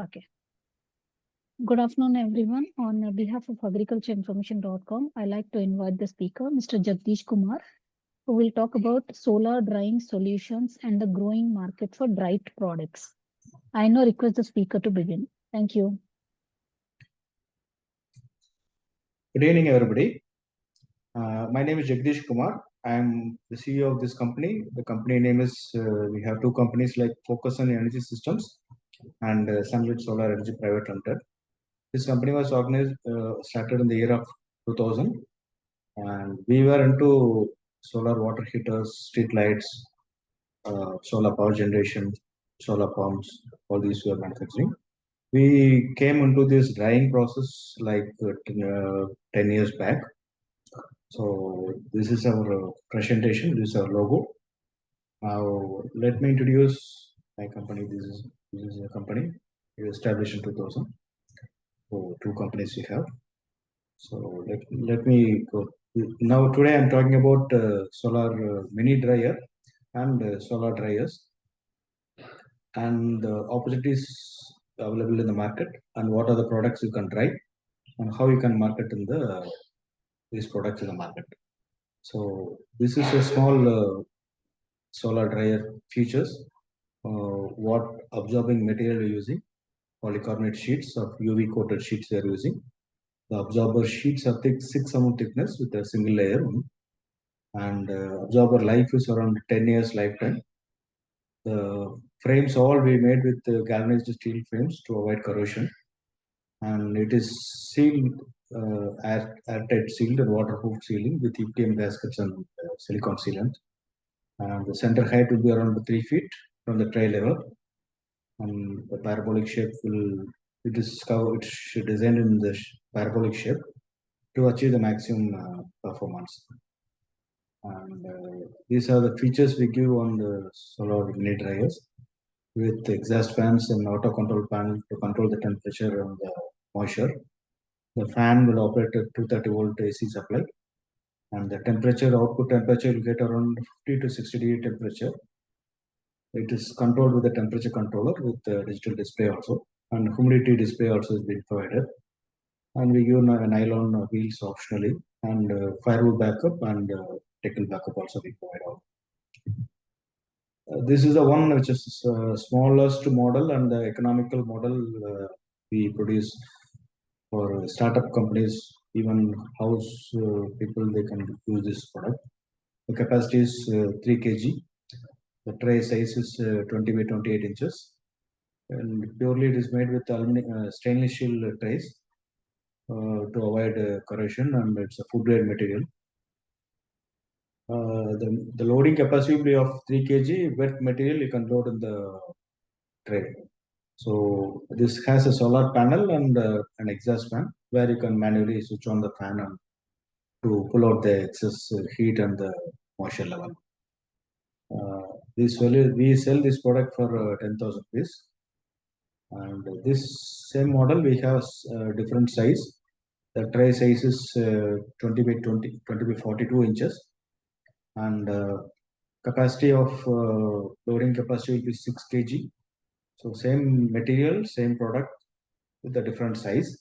Okay. Good afternoon, everyone. On behalf of agricultureinformation.com, I like to invite the speaker, Mr. Jagdish Kumar, who will talk about solar drying solutions and the growing market for dried products. I now request the speaker to begin. Thank you. Good evening, everybody. My name is Jagdish Kumar. I'm the CEO of this company. The company name is, we have two companies like Focusun Energy Systems and Sunlit Solar Energy Private Limited. This company was organized, started in the year of 2000, and we were into solar water heaters, street lights, solar power generation, solar pumps, all these we are manufacturing. We came into this drying process like 10 years back. So this is our presentation, this is our logo. Now let me introduce my company. This is a company we established in 2000. So two companies we have. So let me go. Now today I'm talking about solar mini dryer and solar dryers and the opportunities available in the market and what are the products you can try and how you can market in these products in the market. So this is a small solar dryer features. What absorbing material we're using? Polycarbonate sheets of UV coated sheets we are using. The absorber sheets are thick 6 mm thickness with a single layer, and absorber life is around 10 years lifetime. The frames all we made with galvanized steel frames to avoid corrosion, and it is sealed, airtight sealed and waterproof sealing with EPDM gaskets and silicone sealant. And the center height will be around 3 feet from the tray level, and the parabolic shape it is designed in the parabolic shape to achieve the maximum performance. And these are the features we give on the solar mini dryers with exhaust fans and auto control panel to control the temperature and the moisture. The fan will operate at 230 volt AC supply, and the output temperature will get around 50 to 60 degree temperature. It is controlled with the temperature controller with the digital display also, and humidity display also is being provided. And we give nylon wheels optionally, and firewall backup and technical backup also we provide. This is the one which is smallest model and the economical model we produce for startup companies, even house people, they can use this product. The capacity is 3 kg. The tray size is 20 by 28 inches, and purely it is made with stainless steel trays to avoid corrosion, and it's a food grade material. The loading capacity will be of 3 kg. Wet material you can load in the tray. So this has a solar panel and an exhaust fan where you can manually switch on the fan and to pull out the excess heat and the moisture level. We sell this product for 10,000 rupees. And this same model we have different size. The tray size is 20 by 42 inches, and capacity of loading capacity will be 6 kg. So same material, same product with a different size.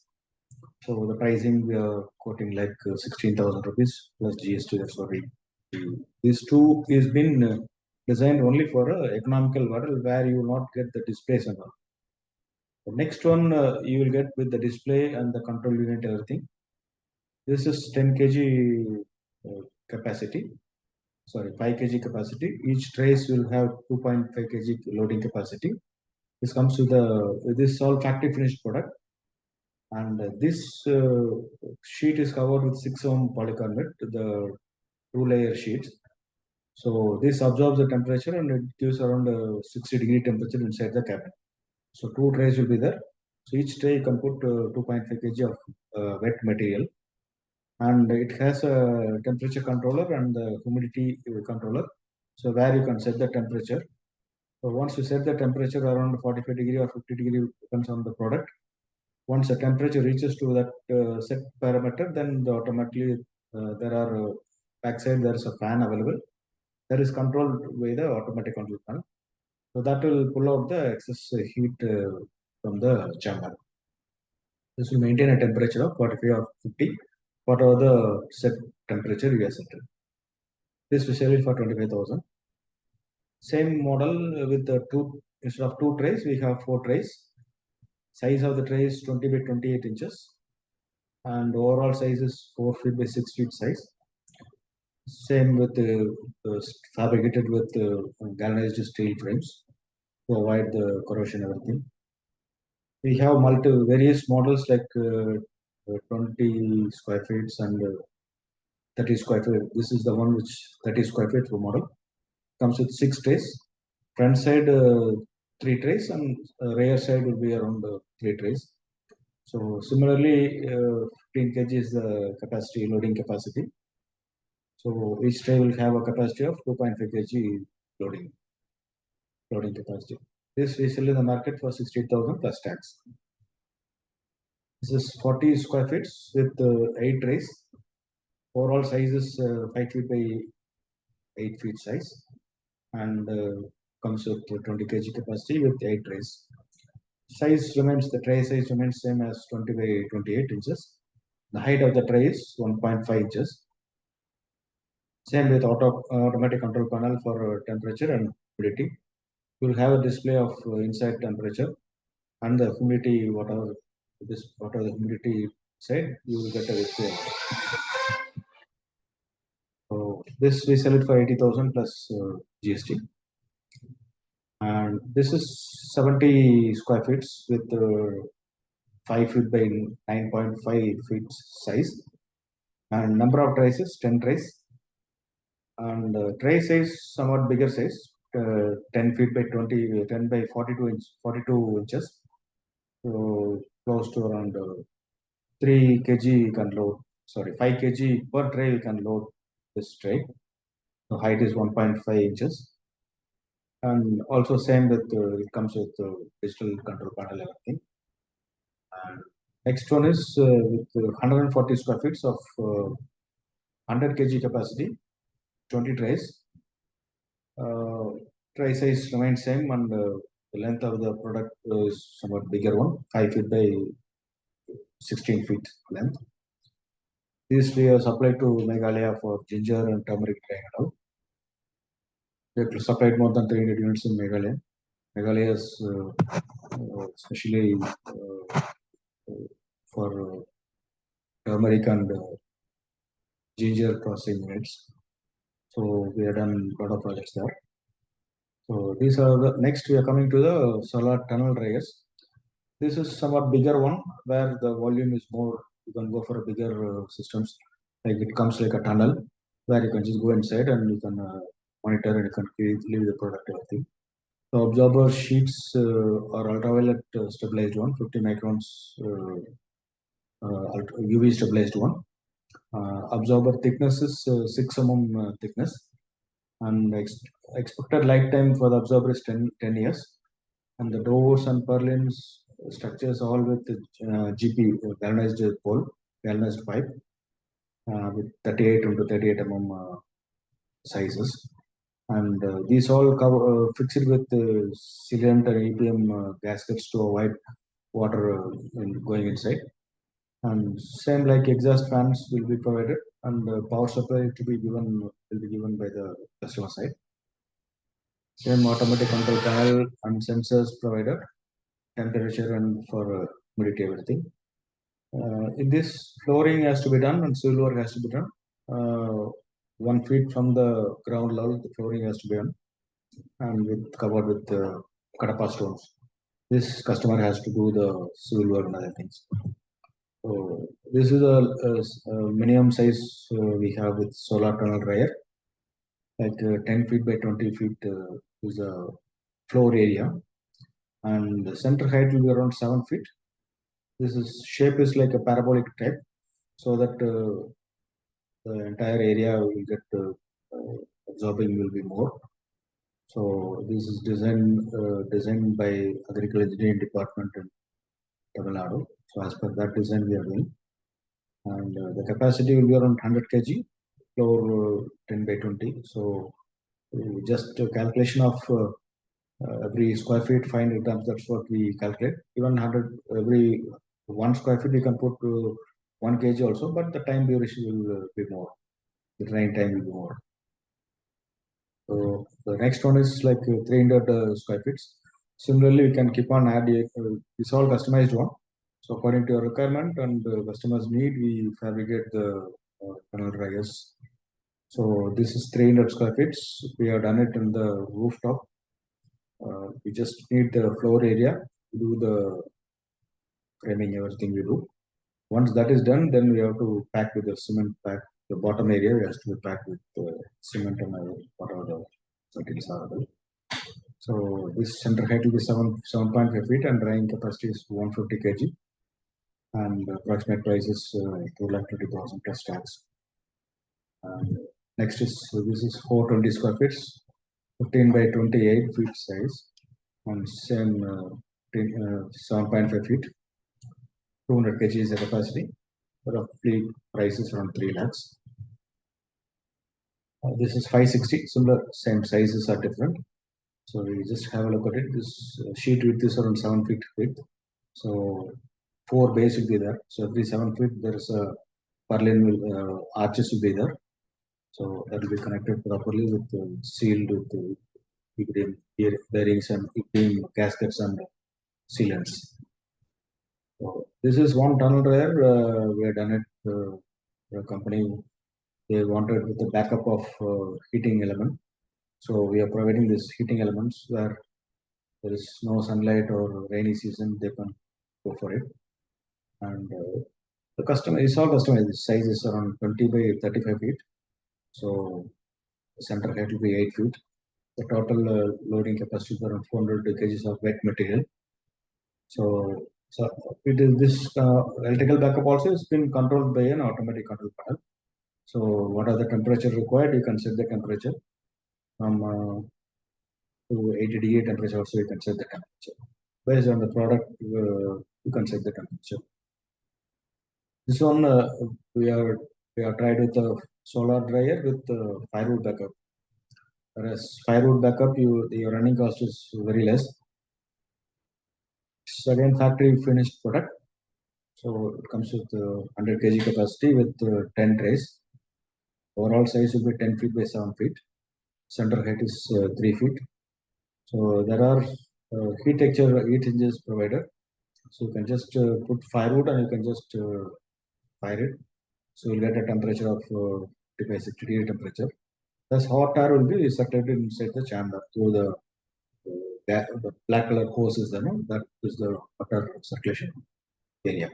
So the pricing we are quoting like 16,000 rupees plus GST. That's what these two is been designed only for a economical model where you will not get the displays and all. The next one you will get with the display and the control unit, everything. This is 10 kg capacity. Sorry, 5 kg capacity. Each trace will have 2.5 kg loading capacity. This comes with this all factory finished product, and this sheet is covered with 6 ohm polycarbonate, the 2-layer sheets. So this absorbs the temperature and it gives around 60 degree temperature inside the cabin. So 2 trays will be there. So each tray you can put 2.5 kg of wet material, and it has a temperature controller and the humidity controller. So where you can set the temperature. So once you set the temperature around 45 degree or 50 degree, depends on the product. Once the temperature reaches to that set parameter, then automatically there are backside there is a fan available. That is controlled by the automatic control panel. So that will pull out the excess heat from the chamber. This will maintain a temperature of 45 or 50, whatever the set temperature you have set. This we sell it for 25,000. Same model with the two, instead of two trays, we have four trays. Size of the tray is 20 by 28 inches, and overall size is 4 feet by 6 feet size. Same with fabricated with galvanized steel frames to avoid the corrosion everything. We have various models like 20 square feet and 30 square feet. This is the one which 30 square feet model. Comes with 6 trays. Front side 3 trays and rear side will be around 3 trays. So similarly, 15 kg is the capacity, loading capacity. So each tray will have a capacity of 2.5 kg loading capacity. This we sell in the market for 60,000 plus tax. This is 40 square feet with 8 trays. Overall size is 5 feet by 8 feet size, and comes with 20 kg capacity with 8 trays. The tray size remains same as 20 by 28 inches. The height of the tray is 1.5 inches. Same with automatic control panel for temperature and humidity. You will have a display of inside temperature and the humidity, whatever the humidity side, you will get a display. So this we sell it for 80,000 plus GST. And this is 70 square feet with 5 feet by 9.5 feet size, and number of trays is 10 trays, and tray size somewhat bigger size, 10 feet by 20, 10 by 42 inches, so close to around 3 kg you can load, sorry, 5 kg per tray you can load this tray. The height is 1.5 inches, and also same with it comes with digital control panel, everything. And next one is with 140 square feet of 100 kg capacity, 20 trays. Tray size remains same, and the length of the product is somewhat bigger one, 5 feet by 16 feet length. These we are supplied to Meghalaya for ginger and turmeric drying and all. We have supplied more than 300 units in Meghalaya. Meghalaya is especially for turmeric and ginger processing units. So we have done a lot of projects there. So these are the next we are coming to the solar tunnel dryers. This is somewhat bigger one where the volume is more. You can go for a bigger systems, like it comes like a tunnel where you can just go inside and you can monitor and you can leave the product everything. The absorber sheets are ultraviolet stabilized one, 50 microns UV stabilized one. Absorber thickness is 6 mm thickness, and expected lifetime for the absorber is 10 years. And the doors and purlins structures all with GP, galvanized pole, galvanized pipe, with 38 into 38 mm sizes. And these all fixed with sealant and EPM gaskets to avoid water going inside. And same like exhaust fans will be provided, and power supply will be given by the customer side. Same automatic control panel and sensors provided, temperature and for humidity, everything. In this, flooring has to be done and civil work has to be done. 1 feet from the ground level, the flooring has to be done and covered with Kadapa stones. This customer has to do the civil work and other things. So this is a minimum size we have with solar tunnel dryer, like 10 feet by 20 feet is a floor area, and the center height will be around 7 feet. This shape is like a parabolic type, so that the entire area will get absorbing will be more. So this is designed by Agricultural Engineering Department in Tamil Nadu. So as per that design we are doing, and the capacity will be around 100 kg, floor 10 by 20. So just calculation of every square feet 500 grams. That's what we calculate. Even 100 every 1 square feet we can put 1 kg also, but the time duration will be more. The drying time will be more. So the next one is like 300 square feet. Similarly, we can keep on adding. It's all customized one. So according to your requirement and customers' need, we fabricate the tunnel dryers. So this is 300 square feet. We have done it in the rooftop. We just need the floor area to do the framing, everything we do. Once that is done, then we have to pack with the cement pack. The bottom area has to be packed with cement and whatever the settings are available. So this center height will be 7.5 feet and drying capacity is 150 kg. And approximate price is 2,20,000 plus tax. And next is this is 420 square feet, 15 by 28 feet size, and same 7.5 feet, 200 kg is the capacity. Roughly price is around 3 lakhs. This is 560, similar, same sizes are different. So we just have a look at it. This sheet width is around 7 feet width. So 4 bays will be there. So every 7 feet there is a purlin arches will be there. So that will be connected properly with sealed with bearings and gaskets and sealants. So this is one tunnel dryer. We have done it. The company they wanted with the backup of heating element. So we are providing this heating elements where there is no sunlight or rainy season, they can go for it. And the customer is all customized. The size is around 20 by 35 feet. So the center height will be 8 feet. The total loading capacity is around 400 kgs of wet material. So it is this electrical backup also has been controlled by an automatic control panel. So what are the temperature required? You can set the temperature from to 80 degree temperature. Also, you can set the temperature based on the product. You can set the temperature. This one we are tried with a solar dryer with firewood backup. Whereas firewood backup, your running cost is very less. It's again factory finished product. So it comes with 100 kg capacity with 10 trays. Overall size will be 10 feet by 7 feet. Center height is 3 feet. So there are heat exchangers provided. So you can just put firewood and you can just fire it. So you'll get a temperature of 55, 60 degree temperature. Thus hot air will be circulated inside the chamber through the black color hose is there, no? That is the water circulation area.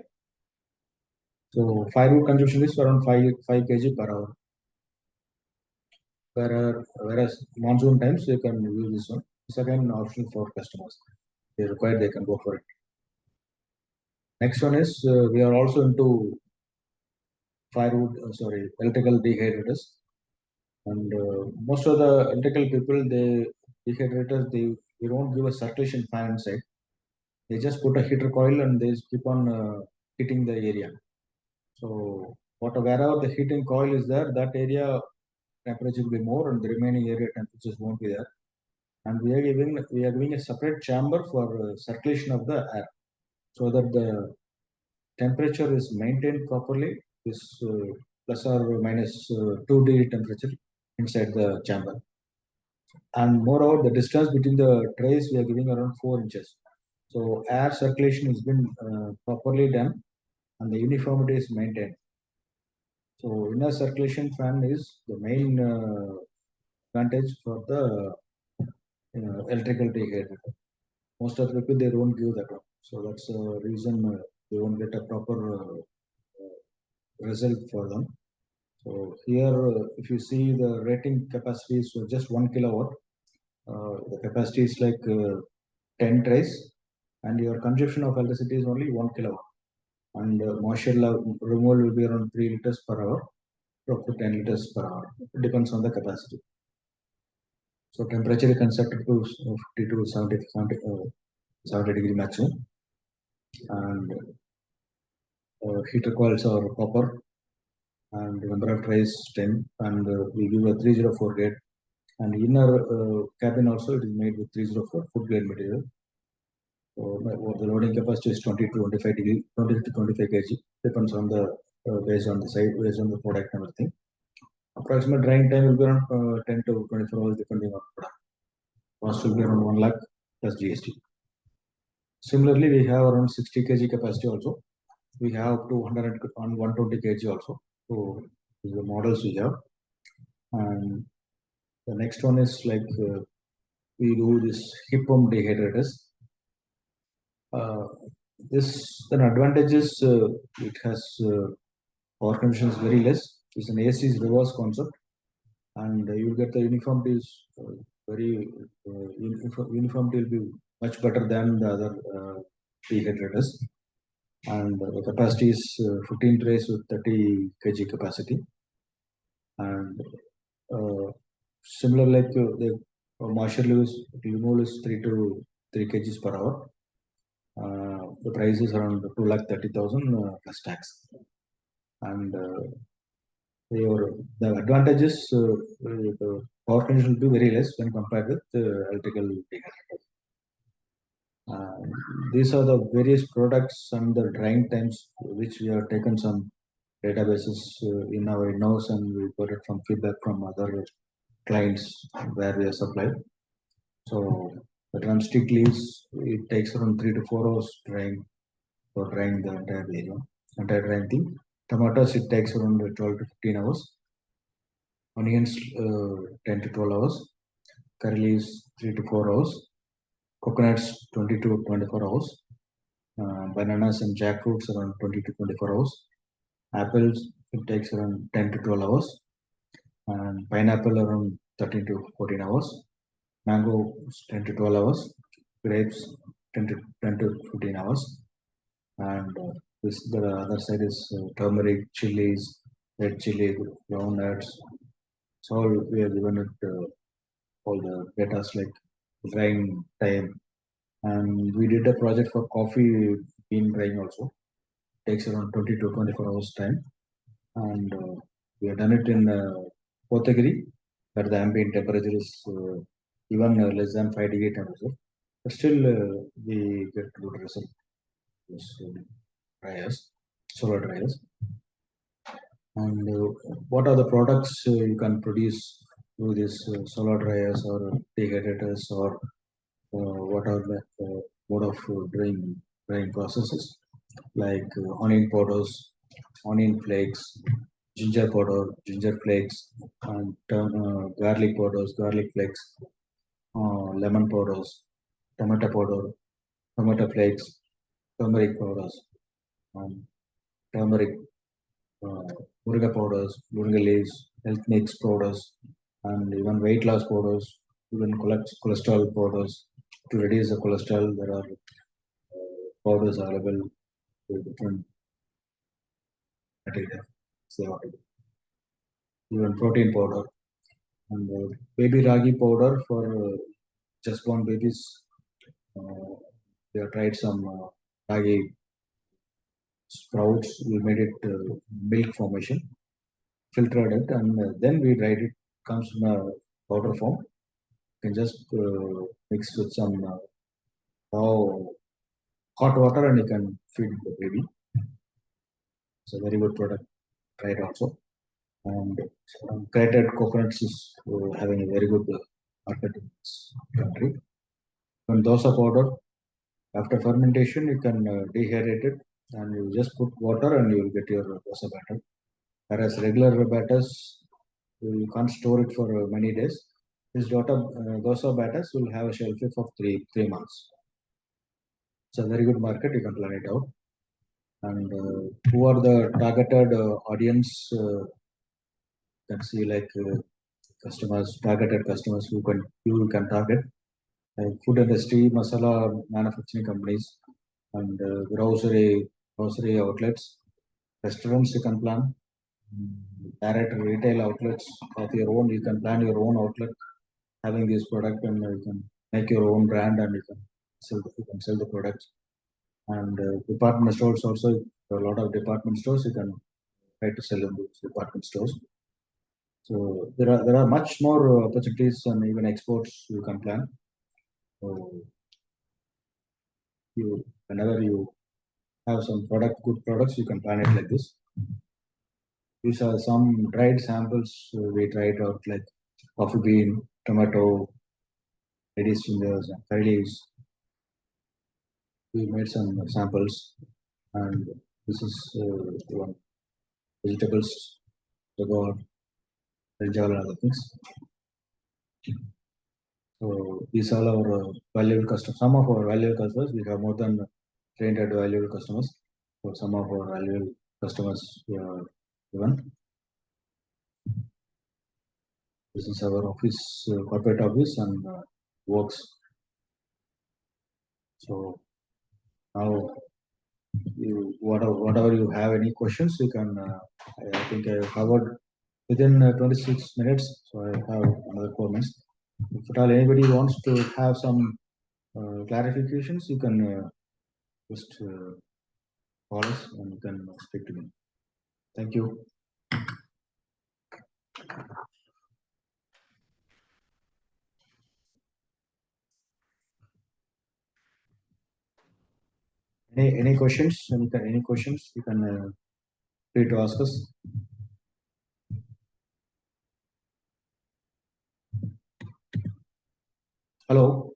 So firewood consumption is around 5 kg per hour. Whereas monsoon times you can use this one. It's again an option for customers. They require, they can go for it. Next one is we are also into firewood, electrical dehydrators. And most of the electrical people, dehydrators, they don't give a circulation fan inside. They just put a heater coil and they keep on heating the area. So wherever the heating coil is there, that area temperature will be more and the remaining area temperatures won't be there. And we are giving a separate chamber for circulation of the air so that the temperature is maintained properly, is plus or minus 2 degree temperature inside the chamber. And moreover, the distance between the trays we are giving around 4 inches. So air circulation has been properly done and the uniformity is maintained. So inner circulation fan is the main advantage for the electrical dehydrator. Most of the people they don't give that one. So that's the reason they won't get a proper result for them. So here, if you see the rating capacity is just 1 kilowatt. The capacity is like 10 trays, and your consumption of electricity is only 1 kilowatt. And moisture removal will be around 3 liters per hour, up to 10 liters per hour. It depends on the capacity. So temperature you can set it to 50 to 70 degree maximum. And heater coils are copper and number of trays 10 and we give a 304 gate and inner cabin also it is made with 304 food grade material. So the loading capacity is 20 to 25 degree, 20 to 25 kg, depends on the based on the size, based on the product and everything. Approximate drying time will be around 10 to 24 hours depending on product. Cost will be around 1 lakh plus GST. Similarly, we have around 60 kg capacity also. We have up to 100 on 120 kg also. So these are the models we have. And the next one is like we do this hip pump dehydrators. Uh, this an advantage is it has power consumption is very less. It's an AC's reverse concept, and you get the uniformity is very uniformity will be much better than the other dehydrators. And the capacity is 15 trays with 30 kg capacity. And similar like the moisture removal is 3 kgs per hour. The price is around 2,30,000 plus tax. And the advantages the power consumption will be very less when compared with electrical dehydrator. These are the various products and the drying times which we have taken some databases in our in-house, and we got it from feedback from other clients where we are supplied. So the drumstick leaves, it takes around 3 to 4 hours drying for drying the entire area, entire drying thing. Tomatoes, it takes around 12 to 15 hours. Onions, 10 to 12 hours. Curry leaves, 3 to 4 hours. Coconuts, 20 to 24 hours. Bananas and jackfruits, around 20 to 24 hours. Apples, it takes around 10 to 12 hours. And pineapple, around 13 to 14 hours. Mango, 10 to 12 hours. Grapes, 10 to 15 hours. And the other side is turmeric, chilies, red chili, groundnuts. So all we have given it all the data like drying time. And we did a project for coffee bean drying also. Takes around 20 to 24 hours time. And we have done it in Kotagiri, where the ambient temperature is even less than 5 degree temperature. But still, we get good result. This dryers, solar dryers. And what are the products you can produce through these solar dryers or dehydrators, or what are the mode of drying processes like onion powders, onion flakes, ginger powder, ginger flakes, and garlic powders, garlic flakes, lemon powders, tomato powder, tomato flakes, turmeric powders, um, turmeric, moringa powders, moringa leaves, health mix powders, and even weight loss powders, even cholesterol powders. To reduce the cholesterol, there are powders available with different material. So, even protein powder and baby ragi powder for just born babies. We have tried some ragi sprouts. We made it milk formation, filtered it, and then we dried it. Comes in a powder form. You can just mix with some hot water, and you can feed the baby. It's a very good product. Try it also. And grated coconuts is having a very good market in this country. When dosa powder, after fermentation, you can dehydrate it, and you just put water and you will get your dosa batter. Whereas regular batters, you can't store it for many days. This dosa batters will have a shelf life of three months. It's a very good market. You can plan it out. And who are the targeted audience? You can see like customers, targeted customers you can target. Food industry, masala manufacturing companies, and grocery outlets, restaurants you can plan, direct retail outlets of your own. You can plan your own outlet having this product, and you can make your own brand, and you can sell the products. And department stores also, a lot of department stores you can try to sell in those department stores. So there are much more opportunities and even exports you can plan. So whenever you have some good products, you can plan it like this. These are some dried samples we tried out, like coffee bean, tomato, ladies fingers, and curry leaves. We made some samples, and this is one vegetables, the brinjal, and other things. So these are our valuable customers. Some of our valuable customers, we have more than 300 valuable customers. So some of our valuable customers we are given. This is our office, corporate office, and works. So now, whatever you have any questions, you can. I think I covered within 26 minutes, so I have another 4 minutes. If at all anybody wants to have some clarifications, you can just call us and you can speak to me. Thank you. Any questions? Any questions? You can free to ask us. Hello.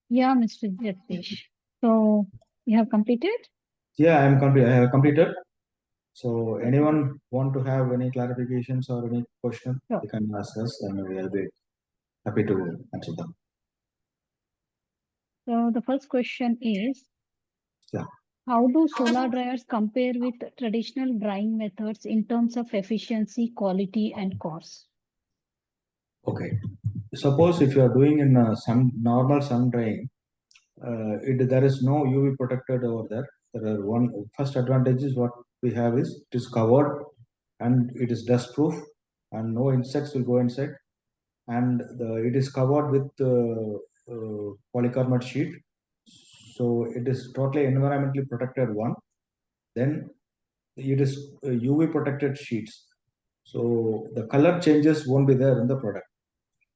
Yeah, Mr. Jagdish. So you have completed? Yeah, I have completed. So anyone want to have any clarifications or any question, Sure. you can ask us and we will be happy to answer them. So the first question is, Yeah. how do solar dryers compare with traditional drying methods in terms of efficiency, quality, and cost? Okay. Suppose if you are doing in normal sun drying, there is no UV protected over there. There are one first advantage is what we have is it is covered and it is dust proof and no insects will go inside, and it is covered with polycarbonate sheet, so it is totally environmentally protected one. Then it is UV protected sheets, so the color changes won't be there in the product.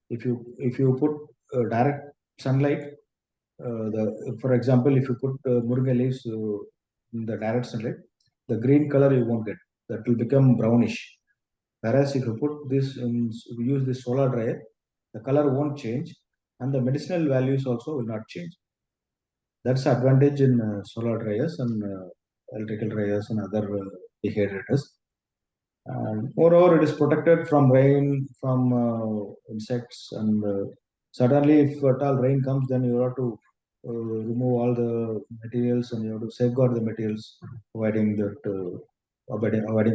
If you put direct sunlight, for example, if you put moringa leaves in the direct sunlight, the green color you won't get. That will become brownish. Whereas if you put this use this solar dryer, the color won't change, and the medicinal values also will not change. That's the advantage in solar dryers and electrical dryers and other dehydrator. And moreover, it is protected from rain, from insects, and suddenly, if at all rain comes, then you have to remove all the materials and you have to safeguard the materials, avoiding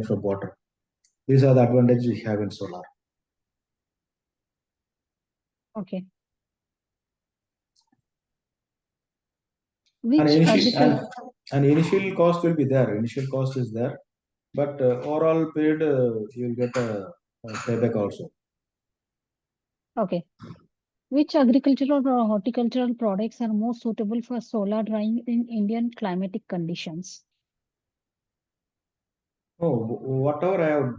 from water. These are the advantages we have in solar. Okay. And Which initial cost will be there. Initial cost is there, but overall period you'll get a payback also. Okay. Which agricultural or horticultural products are most suitable for solar drying in Indian climatic conditions? Oh, whatever I have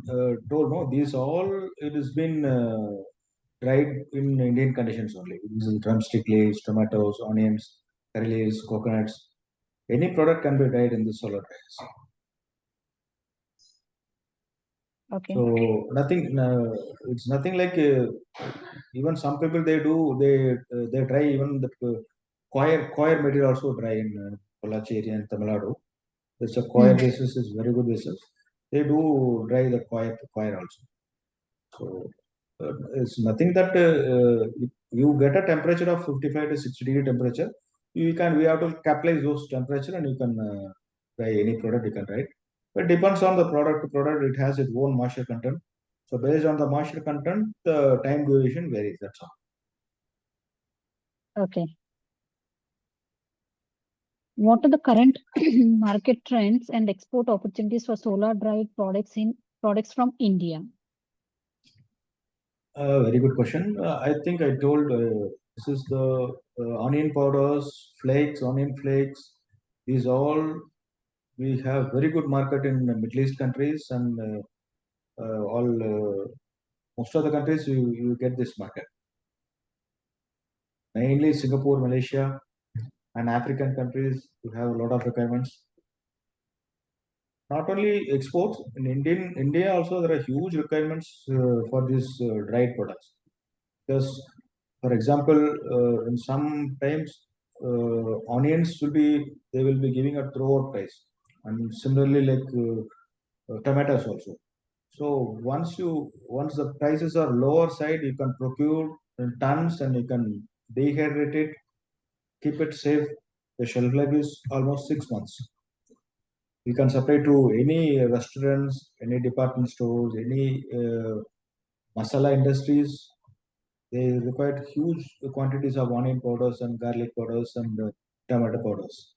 told, no, these all it has been dried in Indian conditions only. This is drumstick leaves, tomatoes, onions, curry leaves, coconuts. Any product can be dried in the solar dryers. Okay. So nothing, it's nothing like even some people they dry even the coir material also dry in Pollachi and Tamil Nadu. It's a coir basis is very good basis. They do dry the coir also. So it's nothing that you get a temperature of 55 to 60 degree temperature. We have to capitalize those temperature and you can try any product you can try. But depends on the product to product, it has its own moisture content. So based on the moisture content, the time duration varies. That's all. Okay. What are the current market trends and export opportunities for solar dried products from India? Very good question. I think I told this is the onion powders, flakes, onion flakes. These all we have very good market in the Middle East countries and all most of the countries you get this market. Mainly Singapore, Malaysia, and African countries you have a lot of requirements. Not only exports in India also there are huge requirements for these dried products. Because, for example, in some times onions will be giving a thrower price, and similarly like tomatoes also. So once the prices are lower side, you can procure in tons and you can dehydrate it, keep it safe. The shelf life is almost 6 months. You can supply to any restaurants, any department stores, any masala industries. They required huge quantities of onion powders and garlic powders and tomato powders.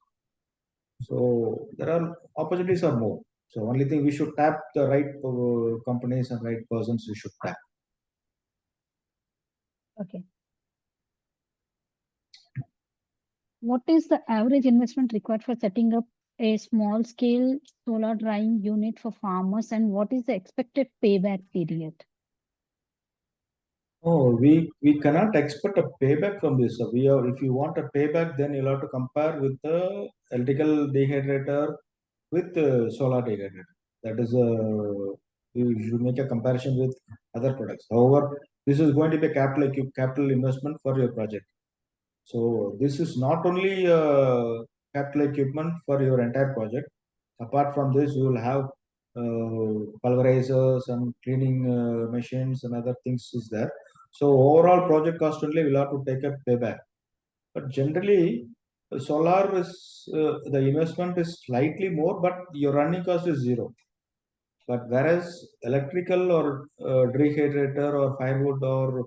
So there are opportunities are more. So only thing we should tap the right companies and right persons we should tap. Okay. What is the average investment required for setting up a small scale solar drying unit for farmers, and what is the expected payback period? Oh, we cannot expect a payback from this. So we are if you want a payback, then you'll have to compare with the electrical dehydrator with solar dehydrator. That is you should make a comparison with other products. However, this is going to be a capital investment for your project. So this is not only capital equipment for your entire project. Apart from this, you will have pulverizers and cleaning machines and other things is there. So overall project cost only will have to take a payback. But generally, solar is the investment is slightly more, but your running cost is zero. But whereas electrical or dehydrator or firewood or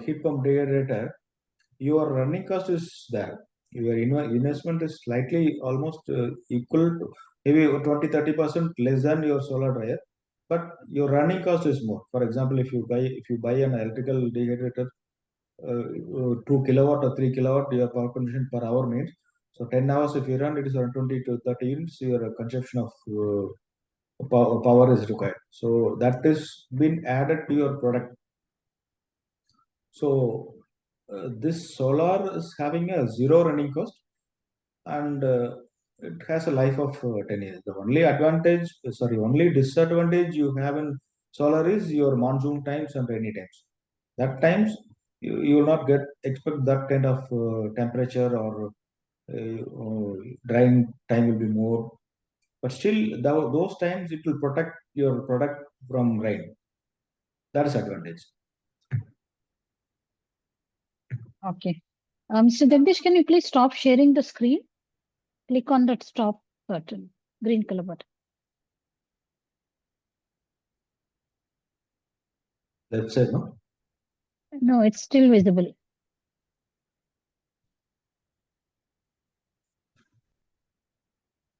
heat pump dehydrator, your running cost is there. Your investment is slightly almost equal to maybe 20-30% less than your solar dryer, but your running cost is more. For example, if you buy an electrical dehydrator, 2 kilowatt or 3 kilowatt, your power consumption per hour means so 10 hours if you run it is around 20 to 30 units. Your consumption of power is required. So that is been added to your product. So this solar is having a zero running cost and it has a life of 10 years. The only disadvantage you have in solar is your monsoon times and rainy times. That times you will not expect that kind of temperature or drying time will be more. But still, those times it will protect your product from rain. That is advantage. Okay. Mr. Jagdish, can you please stop sharing the screen? Click on that stop button, green color button. Left side, no? No, it's still visible.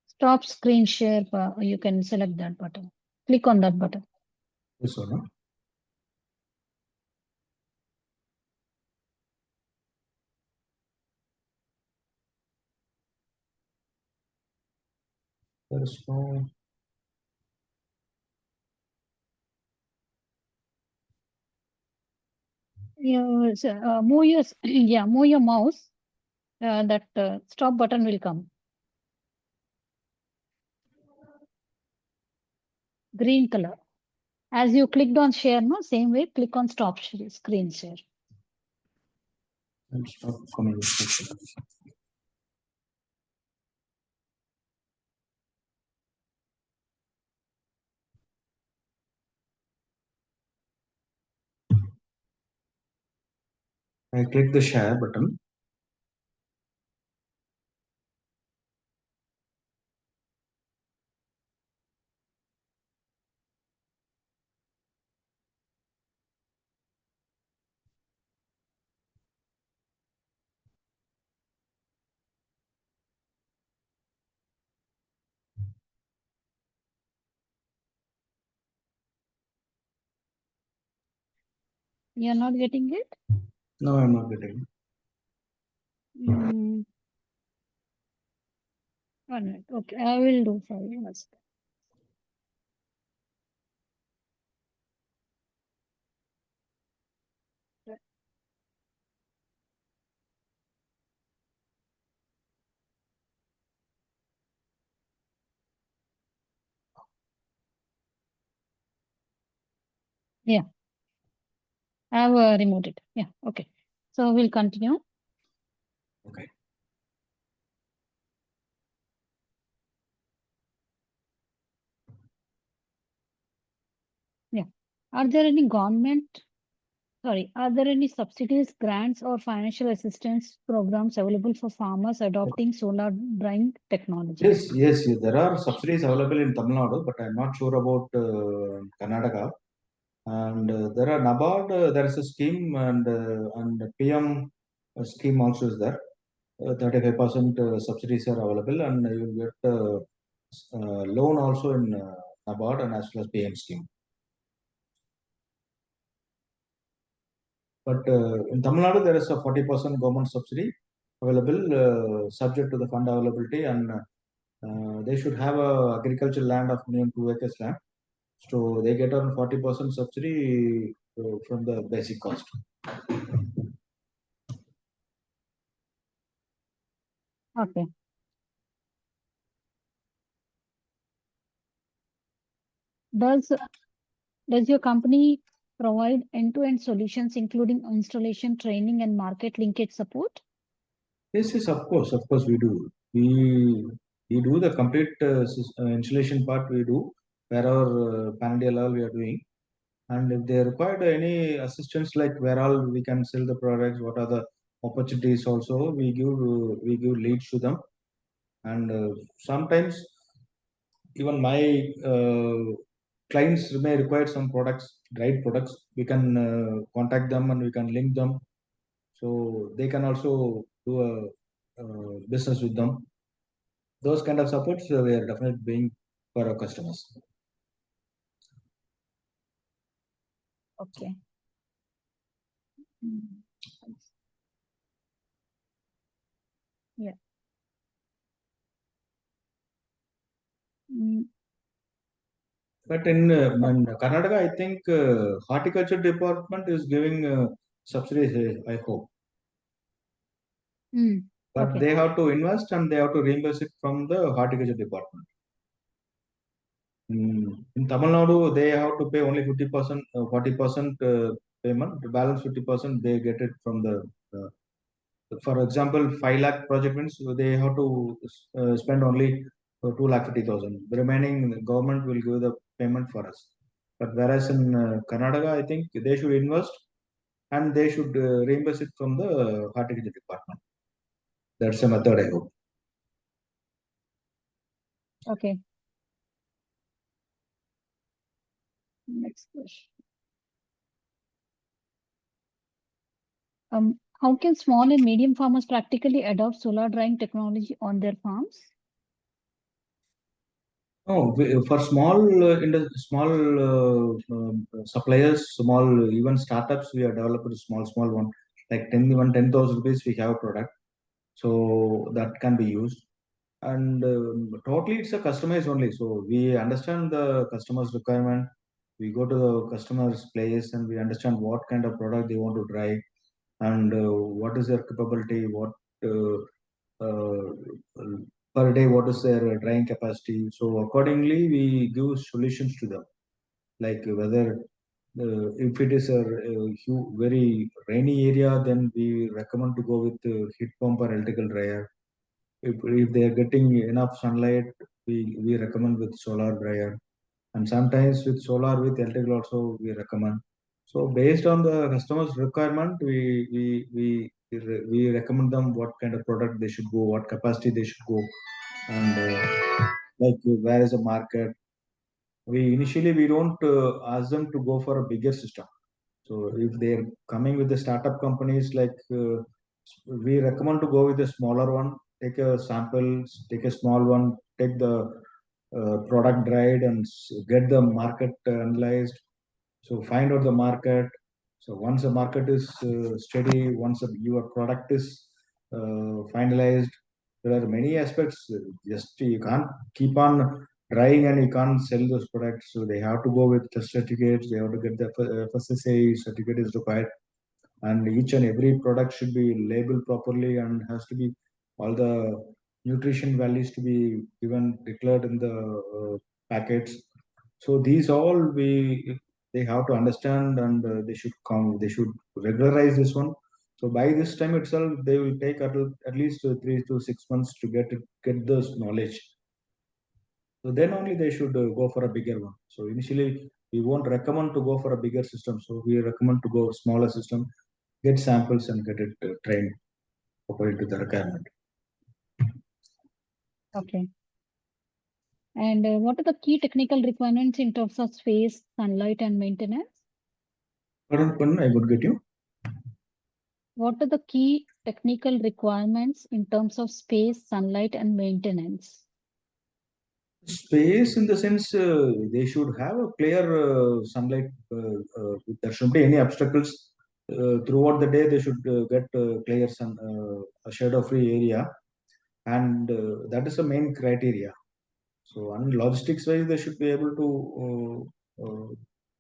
Stop screen share. You can select that button. Click on that button. This one, no? There is no. You move your yeah, move your mouse. That stop button will come. Green color. As you clicked on share, no, same way, click on stop screen share. And stop coming. I click the share button. You're not getting it? No, I'm not getting. Mm. All right. Okay, I will do for you. Yeah, I have removed it. Yeah, okay. So we'll continue. Okay. Yeah. Are there any subsidies, grants, or financial assistance programs available for farmers adopting solar drying technology? Yes, there are subsidies available in Tamil Nadu, but I'm not sure about Karnataka. And there are NABARD, there is a scheme, and PM scheme also is there. 35% subsidies are available, and you will get loan also in NABARD and as well as PM scheme. But in Tamil Nadu, there is a 40% government subsidy available, subject to the fund availability, and they should have a agricultural land of minimum 2 acres land. So they get on 40% subsidy from the basic cost. Okay. Does your company provide end-to-end solutions, including installation, training, and market linkage support? Yes, of course we do. We do the complete installation part. We do wherever panel level we are doing, and if they require any assistance, like where all we can sell the products, what are the opportunities, also we give leads to them, and sometimes even my clients may require some products, dried products. We can contact them and we can link them, so they can also do a business with them. Those kind of supports we are definitely doing for our customers. Okay. Mm. Yeah. Mm. But in Karnataka, I think horticulture department is giving subsidies, I hope. But Okay. they have to invest and they have to reimburse it from the horticulture department. In Tamil Nadu, they have to pay only 50%, 40% payment. The balance 50% they get it from the. For example, 5 lakh project means they have to spend only 2 lakh 50,000. The remaining the government will give the payment for us. But whereas in Karnataka, I think they should invest and they should reimburse it from the horticulture department. That's a method, I hope. Okay. Next question. How can small and medium farmers practically adopt solar drying technology on their farms? No, for small small suppliers, small even startups, we have developed a small one, like 10,000 rupees. We have a product, so that can be used, and totally it's a customized only. So we understand the customer's requirement. We go to the customer's place and we understand what kind of product they want to try, and what is their capability, what uh, uh, per day, what is their drying capacity. So accordingly we give solutions to them, like whether if it is a very rainy area, then we recommend to go with heat pump or electrical dryer. If they are getting enough sunlight, we recommend with solar dryer, and sometimes with solar with electrical also we recommend. So based on the customer's requirement, we recommend them what kind of product they should go, what capacity they should go, and like where is the market. We don't ask them to go for a bigger system. So if they're coming with the startup companies, like we recommend to go with a smaller one, take a sample, take a small one, take the product dried and get the market analyzed. So find out the market. So once the market is steady, once your product is finalized, there are many aspects. Just you can't keep on drying and you can't sell those products. So they have to go with the certificates. They have to get the FSSAI certificate is required, and each and every product should be labeled properly and has to be all the nutrition values to be given declared in the packets. So these all we they have to understand, and they should come. They should regularize this one. So by this time itself, they will take at least 3 to 6 months to get this knowledge. So then only they should go for a bigger one. So initially, we won't recommend to go for a bigger system. So we recommend to go smaller system, get samples and get it trained according to the requirement. Okay. And what are the key technical requirements in terms of space, sunlight, and maintenance? Pardon, I would get you. What are the key technical requirements in terms of space, sunlight, and maintenance? Space in the sense they should have a clear sunlight. There shouldn't be any obstacles. Throughout the day, they should get clear sun, a shadow-free area, and that is the main criteria. So, on logistics wise, they should be able to,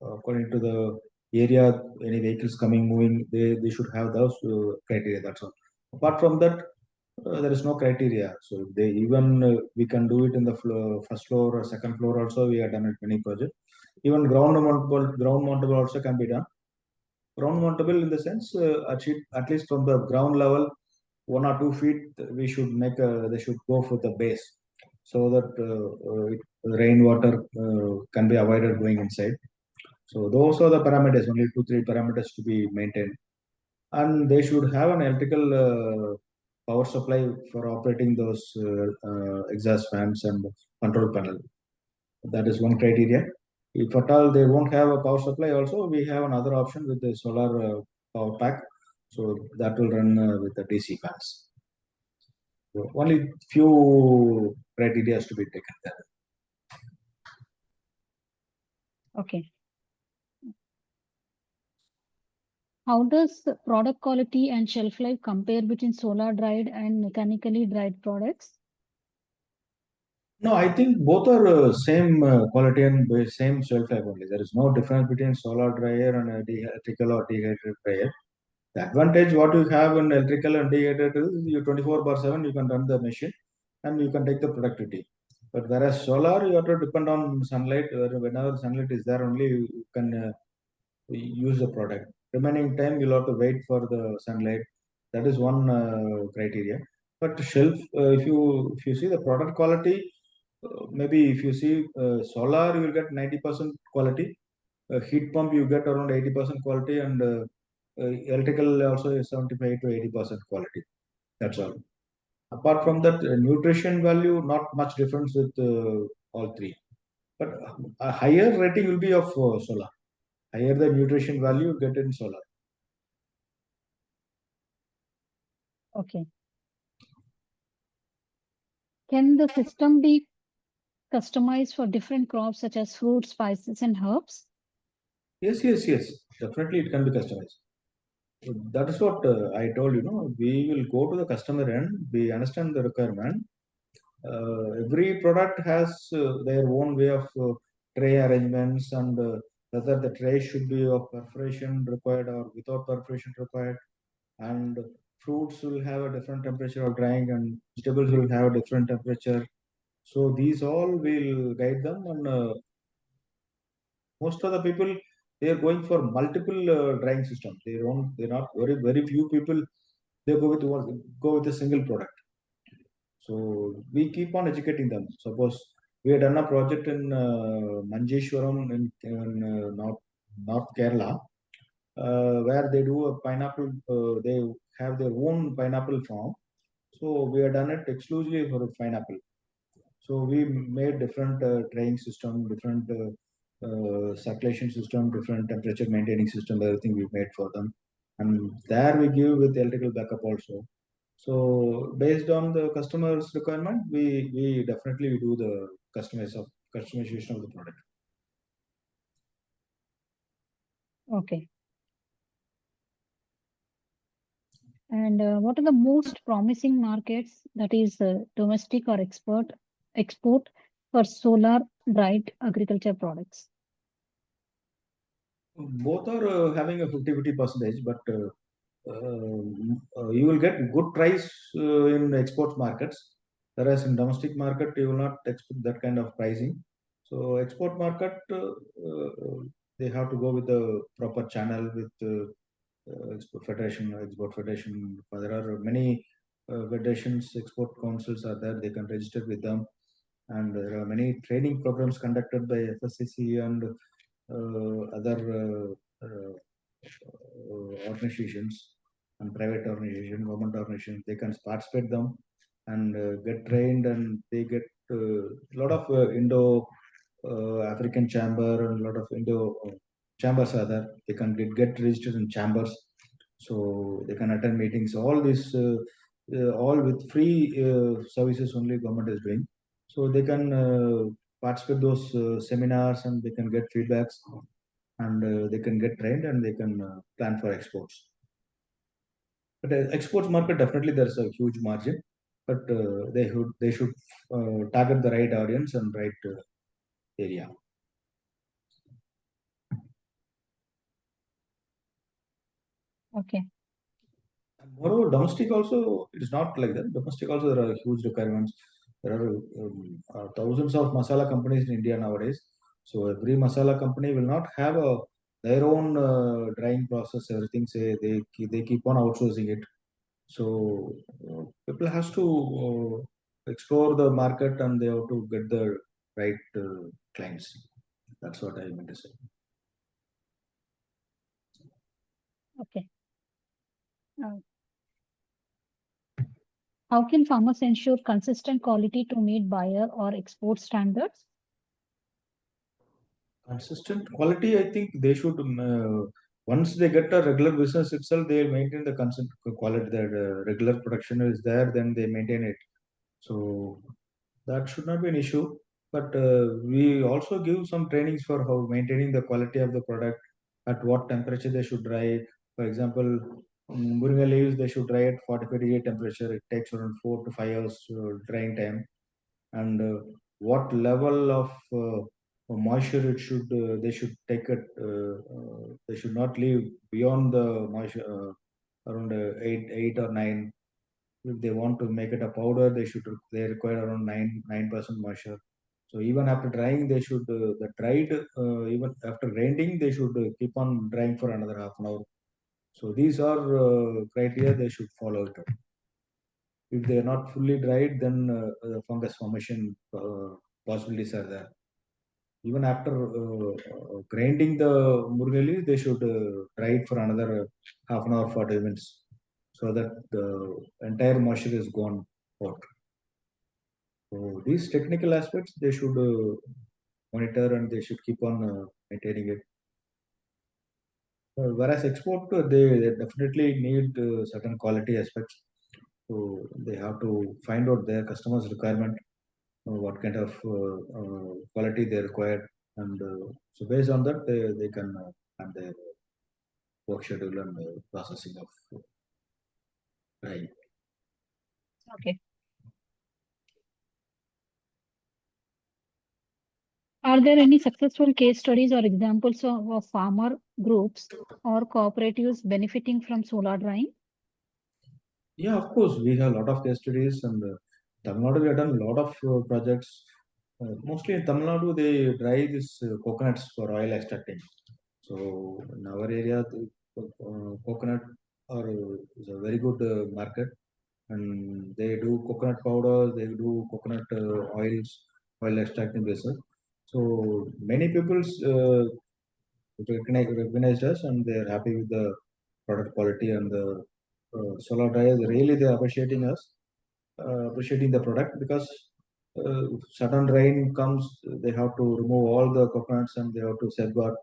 according to the area, any vehicles coming, moving, they should have those criteria. That's all. Apart from that, there is no criteria. So they even we can do it in the first floor or second floor also. We have done it many projects. Even ground mountable also can be done. Ground mountable in the sense at least from the ground level 1 or 2 feet we should make they should go for the base so that rainwater can be avoided going inside. So those are the parameters, only 2 3 parameters to be maintained, and they should have an electrical power supply for operating those exhaust fans and control panel. That is one criteria. If at all they won't have a power supply, also we have another option with the solar power pack. So that will run with the DC fans. So only few criteria has to be taken there. Okay. How does product quality and shelf life compare between solar dried and mechanically dried products? No, I think both are same quality and same shelf life only. There is no difference between solar dryer and electrical or dehydrated dryer. The advantage what you have in electrical and dehydrated is you 24/7 you can run the machine and you can take the productivity. But whereas solar you have to depend on sunlight. Whenever sunlight is there only you can use the product. Remaining time you'll have to wait for the sunlight. That is one criteria. But shelf, if you see the product quality, maybe if you see solar, you will get 90% quality. Heat pump you get around 80% quality, and electrical also is 75 to 80% quality. That's all. Apart from that, nutrition value not much difference with all three. But a higher rating will be of solar. Higher the nutrition value you get in solar. Okay. Can the system be customized for different crops such as fruits, spices, and herbs? Yes, yes, yes. Definitely, it can be customized. So that is what I told you. No, we will go to the customer end. We understand the requirement. Every product has their own way of tray arrangements, and whether the tray should be of perforation required or without perforation required. And fruits will have a different temperature of drying, and vegetables will have a different temperature. So these all will guide them, and most of the people they are going for multiple drying systems. They're not very few people they go with a single product. So we keep on educating them. Suppose we had done a project in Manjeshwaram in North Kerala, where they do a pineapple. They have their own pineapple farm. So we have done it exclusively for pineapple. So we made different drying system, different circulation system, different temperature maintaining system, everything we made for them. And there we give with electrical backup also. So based on the customer's requirement, we definitely do the customization of the product. Okay. And what are the most promising markets, that is domestic or export for solar dried agriculture products? Both are having a 50-50 percentage, but you will get good price in export markets. Whereas in domestic market, you will not expect that kind of pricing. So export market, they have to go with the proper channel with export federation. There are many federations, export councils are there. They can register with them, and there are many training programs conducted by FSCC and other organizations and private organization, government organization. They can participate them and get trained, and they get a lot of Indo African chamber and a lot of Indo chambers are there. They can get registered in chambers, so they can attend meetings. All this, all with free services only government is doing. So they can participate those seminars and they can get feedbacks and they can get trained and they can plan for exports. But exports market definitely there's a huge margin, but they should target the right audience and right area. Okay. Moreover, domestic also it is not like that. Domestic also there are huge requirements. There are thousands of masala companies in India nowadays. So every masala company will not have their own drying process. Everything say they keep on outsourcing it. So people has to explore the market and they have to get the right clients. That's what I meant to say. Okay. Uh, how can farmers ensure consistent quality to meet buyer or export standards? Consistent quality, I think they should. Once they get a regular business itself, they will maintain the constant quality. That regular production is there, then they maintain it. So that should not be an issue. But we also give some trainings for how maintaining the quality of the product, at what temperature they should dry. For example, moringa leaves they should dry at 45-degree temperature. It takes around 4 to 5 hours drying time, and what level of moisture it should they should take it. They should not leave beyond the moisture around 8 or 9. If they want to make it a powder, they require around 9% moisture. So even after drying, they should the dried even after grinding, they should keep on drying for another half an hour. So these are criteria they should follow it. If they are not fully dried, then fungus formation possibilities are there. Even after grinding the murgali, they should dry it for another half an hour, 40 minutes, so that the entire moisture is gone out. So these technical aspects they should monitor and they should keep on maintaining it. Whereas export, they definitely need certain quality aspects. So they have to find out their customers' requirement, what kind of quality they require, and so based on that, they can plan their work schedule and processing of drying. Okay. Are there any successful case studies or examples of farmer groups or cooperatives benefiting from solar drying? Yeah, of course, we have a lot of case studies, and Tamil Nadu we have done a lot of projects. Mostly in Tamil Nadu, they dry these coconuts for oil extracting. So in our area, the coconut is a very good market, and they do coconut powder, they do coconut oils, oil extracting business. So many people recognized us, and they are happy with the product quality and the solar dryers. Really, they are appreciating us, appreciating the product because sudden rain comes, they have to remove all the coconuts and they have to safeguard.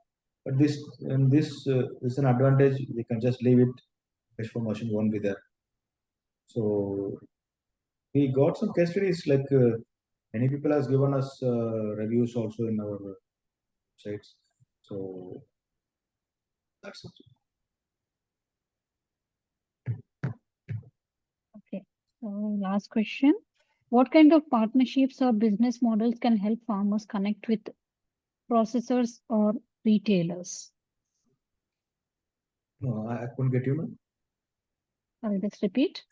But this is an advantage. They can just leave it. Fish formation won't be there. So we got some case studies like many people has given us reviews also in our sites. So that's it. Okay. So last question. What kind of partnerships or business models can help farmers connect with processors or retailers? No, I couldn't get you, man. I'll just repeat.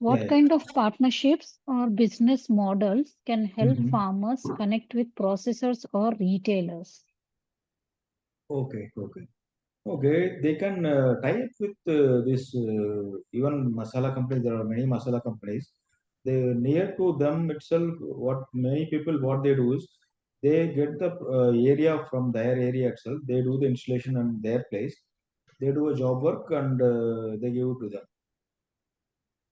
Yeah, What yeah. kind of partnerships or business models can help Mhm. farmers connect with processors or retailers? Okay, okay. Okay, they can tie up with this even masala companies. There are many masala companies. They near to them itself. What many people what they do is they get the area from their area itself. They do the installation on their place. They do a job work and they give it to them.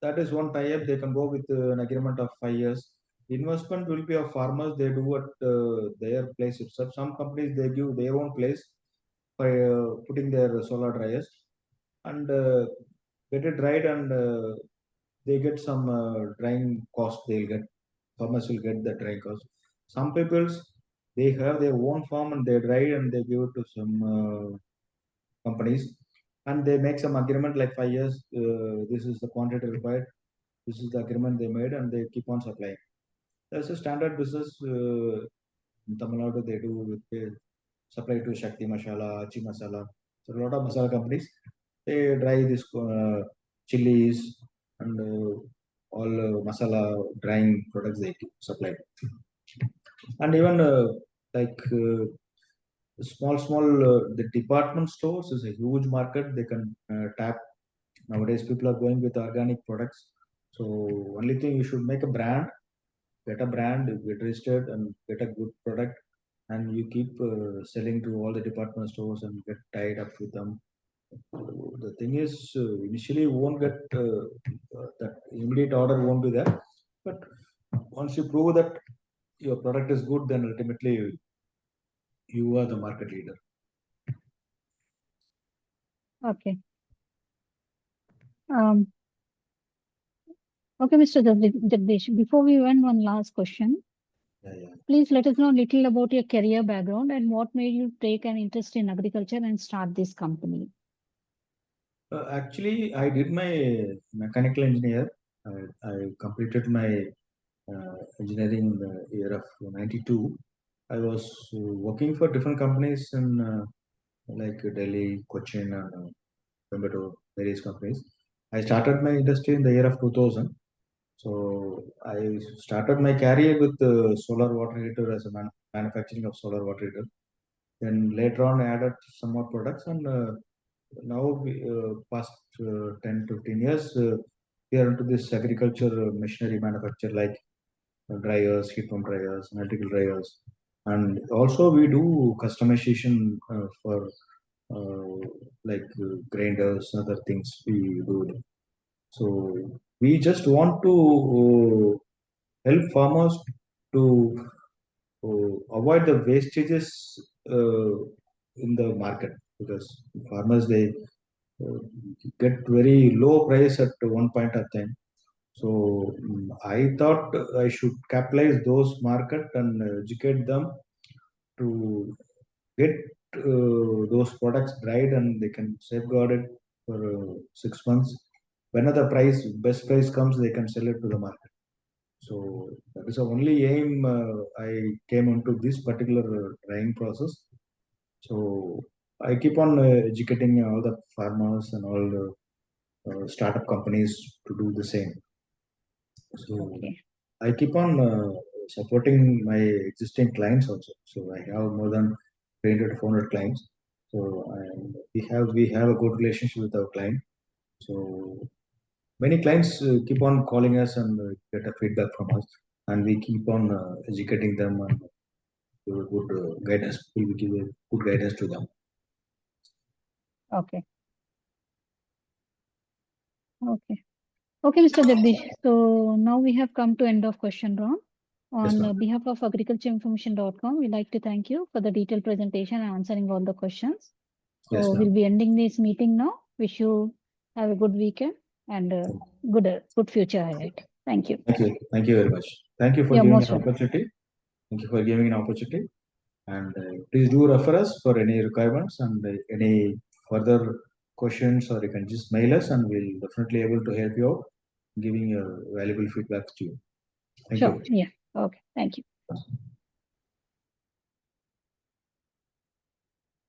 That is one tie-up. They can go with an agreement of 5 years. Investment will be of farmers. They do at their place itself. Some companies they give their own place by putting their solar dryers and get it dried and they get some drying cost. They'll get farmers will get the drying cost. Some people's they have their own farm and they dry and they give it to some companies and they make some agreement like 5 years. This is the quantity required. This is the agreement they made and they keep on supplying. That's a standard business in Tamil Nadu. They do with supply to Shakti Masala, Achi Masala. So a lot of masala companies they dry this chilies and all masala drying products they supply. And even like small the department stores is a huge market they can tap. Nowadays people are going with organic products. So only thing you should make a brand, get a brand, get registered, and get a good product, and you keep selling to all the department stores and get tied up with them. The thing is, initially you won't get that immediate order won't be there, but once you prove that your product is good, then ultimately you are the market leader. Okay. Um, okay, Mr. Jagdish, before we end, one last question. Yeah. Please let us know a little about your career background and what made you take an interest in agriculture and start this company. Actually, I did my mechanical engineer. I completed my engineering in the year of 92. I was working for different companies in like Delhi, Cochin, and Coimbatore, various companies. I started my industry in the year of 2000. So I started my career with solar water heater as a manufacturing of solar water heater. Then later on, I added some more products, and now past 10, 15 years, we are into this agriculture machinery manufacture like dryers, heat pump dryers, electrical dryers, and also we do customization for like grinders, other things we do. So we just want to help farmers to avoid the wastages uh, in the market because farmers they uh, get very low price at one point of time. So I thought I should capitalize those market and educate them to get those products dried and they can safeguard it for 6 months. Whenever the price best price comes, they can sell it to the market. So that is the only aim I came into this particular drying process. So I keep on educating all the farmers and all the startup companies to do the same. So Okay. I keep on supporting my existing clients also. So I have more than 300 400 clients. So we have a good relationship with our client. So many clients keep on calling us and get a feedback from us, and we keep on educating them and give a good guidance. We will give a good guidance to them. Okay. Okay. Okay, Mr. Jagdish. So now we have come to end of question round. Yes, On ma'am. behalf of agricultureinformation.com, we'd like to thank you for the detailed presentation and answering all the questions. So Yes, ma'am. we'll be ending this meeting now. Wish you have a good weekend and good future ahead. Thank you. Thank you. Thank you very much. Thank you for You're giving most an welcome. opportunity. Thank you for giving an opportunity. And please do refer us for any requirements and any further questions, or you can just mail us, and we'll definitely able to help you out, giving your valuable feedback to you. Thank Sure. you. Yeah. Okay. Thank you.